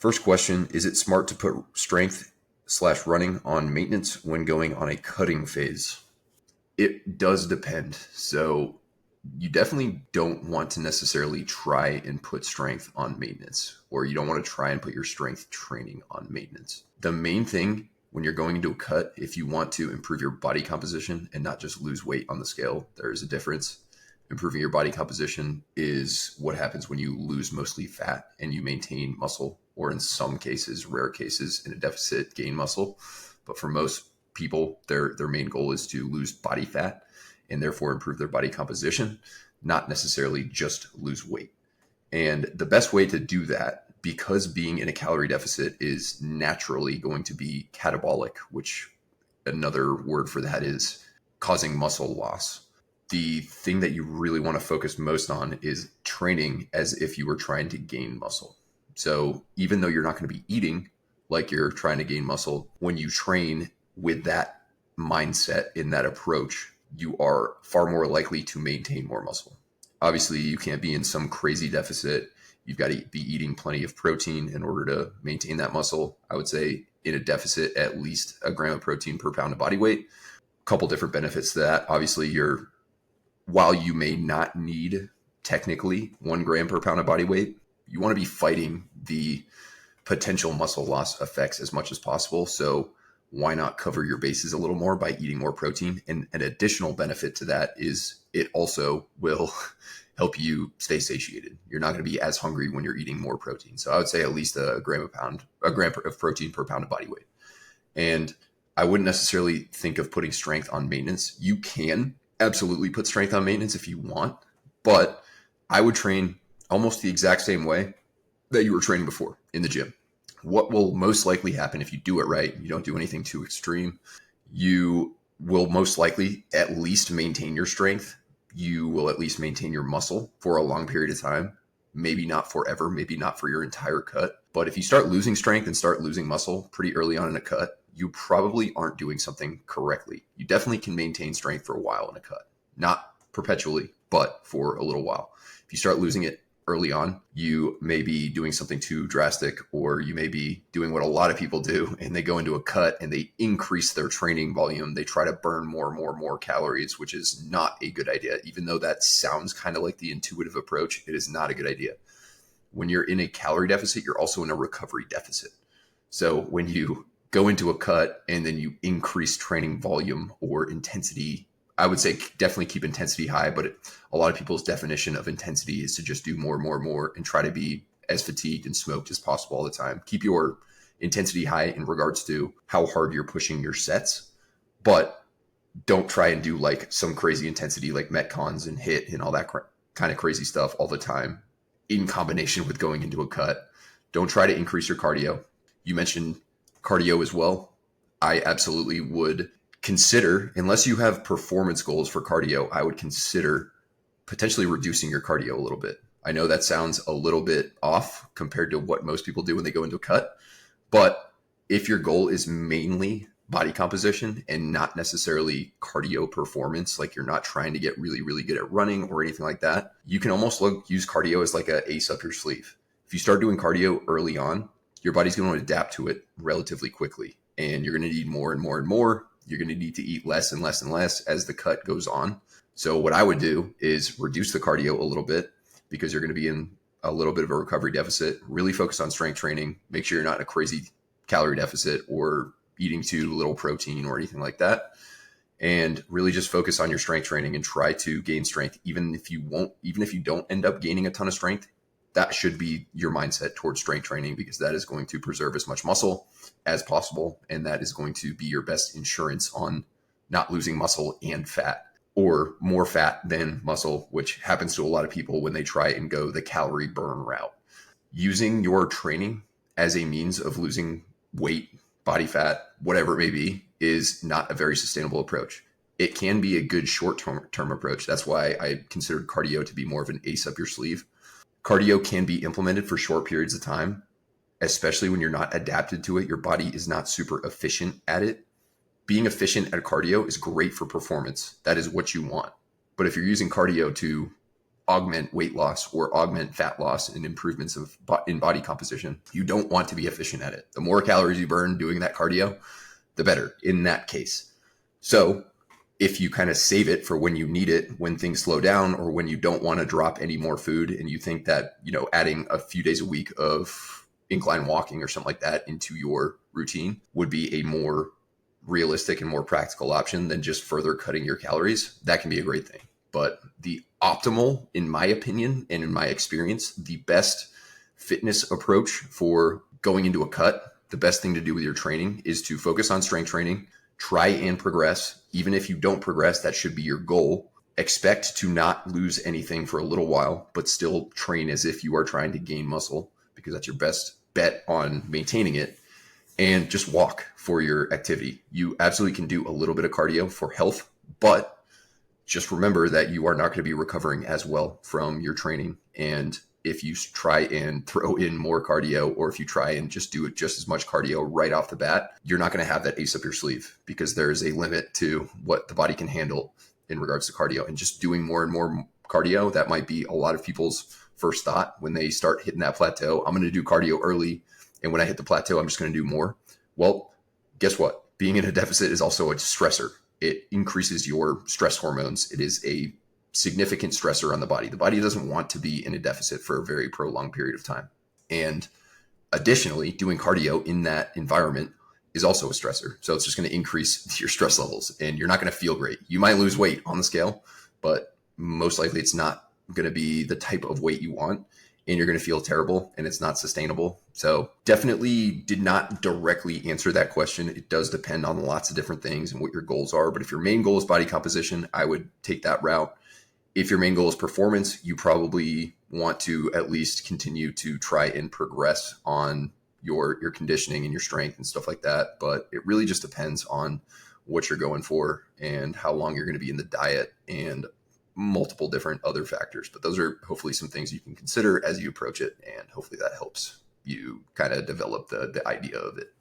First question, is it smart to put strength/running on maintenance when going on a cutting phase? It does depend. So you definitely don't want to necessarily try and put strength on maintenance, or you don't want to try and put your strength training on maintenance. The main thing when you're going into a cut, if you want to improve your body composition and not just lose weight on the scale, there is a difference. Improving your body composition is what happens when you lose mostly fat and you maintain muscle, or in some cases, rare cases, in a deficit, gain muscle. But for most people, their main goal is to lose body fat and therefore improve their body composition, not necessarily just lose weight. And the best way to do that, because being in a calorie deficit is naturally going to be catabolic, which another word for that is causing muscle loss. The thing that you really want to focus most on is training as if you were trying to gain muscle. So even though you're not going to be eating like you're trying to gain muscle, when you train with that mindset, in that approach, you are far more likely to maintain more muscle. Obviously, you can't be in some crazy deficit. You've got to be eating plenty of protein in order to maintain that muscle. I would say in a deficit, at least a gram of protein per pound of body weight. A couple different benefits to that. Obviously, while you may not need technically 1 gram per pound of body weight, you want to be fighting the potential muscle loss effects as much as possible. So why not cover your bases a little more by eating more protein? And an additional benefit to that is it also will help you stay satiated. You're not going to be as hungry when you're eating more protein. So I would say at least a gram of protein per pound of body weight. And I wouldn't necessarily think of putting strength on maintenance. You can absolutely put strength on maintenance if you want, but I would train almost the exact same way that you were training before in the gym. What will most likely happen if you do it right, you don't do anything too extreme, you will most likely at least maintain your strength. You will at least maintain your muscle for a long period of time. Maybe not forever, maybe not for your entire cut. But if you start losing strength and start losing muscle pretty early on in a cut, you probably aren't doing something correctly. You definitely can maintain strength for a while in a cut. Not perpetually, but for a little while. If you start losing it early on, you may be doing something too drastic, or you may be doing what a lot of people do, and they go into a cut and they increase their training volume. They try to burn more calories, which is not a good idea. Even though that sounds kind of like the intuitive approach, it is not a good idea. When you're in a calorie deficit, you're also in a recovery deficit. So when you go into a cut and then you increase training volume or intensity, I would say definitely keep intensity high, but a lot of people's definition of intensity is to just do more and try to be as fatigued and smoked as possible all the time. Keep your intensity high in regards to how hard you're pushing your sets, but don't try and do like some crazy intensity like Metcons and HIIT and all that kind of crazy stuff all the time in combination with going into a cut. Don't try to increase your cardio. You mentioned cardio as well. I absolutely would consider, unless you have performance goals for cardio, I would consider potentially reducing your cardio a little bit. I know that sounds a little bit off compared to what most people do when they go into a cut, but if your goal is mainly body composition and not necessarily cardio performance, like you're not trying to get really good at running or anything like that, you can almost use cardio as like a ace up your sleeve. If you start doing cardio early on, your body's going to adapt to it relatively quickly, and you're going to need more and more. You're going to need to eat less and less as the cut goes on. So what I would do is reduce the cardio a little bit, because you're going to be in a little bit of a recovery deficit. Really focus on strength training. Make sure you're not in a crazy calorie deficit or eating too little protein or anything like that. And really just focus on your strength training and try to gain strength. Even if you don't end up gaining a ton of strength, that should be your mindset towards strength training, because that is going to preserve as much muscle as possible. And that is going to be your best insurance on not losing muscle and fat, or more fat than muscle, which happens to a lot of people when they try and go the calorie burn route. Using your training as a means of losing weight, body fat, whatever it may be, is not a very sustainable approach. It can be a good short-term approach. That's why I considered cardio to be more of an ace up your sleeve. Cardio can be implemented for short periods of time, especially when you're not adapted to it. Your body is not super efficient at it. Being efficient at cardio is great for performance. That is what you want. But if you're using cardio to augment weight loss or augment fat loss and improvements in body composition. You don't want to be efficient at it. The more calories you burn doing that cardio, the better in that case. So if you kind of save it for when you need it, when things slow down, or when you don't want to drop any more food, and you think that, adding a few days a week of incline walking or something like that into your routine would be a more realistic and more practical option than just further cutting your calories, that can be a great thing. But the optimal, in my opinion and in my experience, the best fitness approach for going into a cut, the best thing to do with your training is to focus on strength training, try and progress. Even if you don't progress, that should be your goal. Expect to not lose anything for a little while, but still train as if you are trying to gain muscle, because that's your best bet on maintaining it. And just walk for your activity. You absolutely can do a little bit of cardio for health, but just remember that you are not going to be recovering as well from your training. And if you try and throw in more cardio, or if you try and just do it just as much cardio right off the bat, you're not going to have that ace up your sleeve, because there is a limit to what the body can handle in regards to cardio. And just doing more and more cardio, that might be a lot of people's first thought when they start hitting that plateau. I'm going to do cardio early, and when I hit the plateau, I'm just going to do more. Well, guess what? Being in a deficit is also a stressor. It increases your stress hormones. It is a significant stressor on the body. The body doesn't want to be in a deficit for a very prolonged period of time. And additionally, doing cardio in that environment is also a stressor. So it's just going to increase your stress levels, and you're not going to feel great. You might lose weight on the scale, but most likely it's not going to be the type of weight you want, and you're going to feel terrible, and it's not sustainable. So definitely did not directly answer that question. It does depend on lots of different things and what your goals are. But if your main goal is body composition, I would take that route. If your main goal is performance, you probably want to at least continue to try and progress on your conditioning and your strength and stuff like that. But it really just depends on what you're going for and how long you're going to be in the diet and multiple different other factors. But those are hopefully some things you can consider as you approach it, and hopefully that helps you kind of develop the idea of it.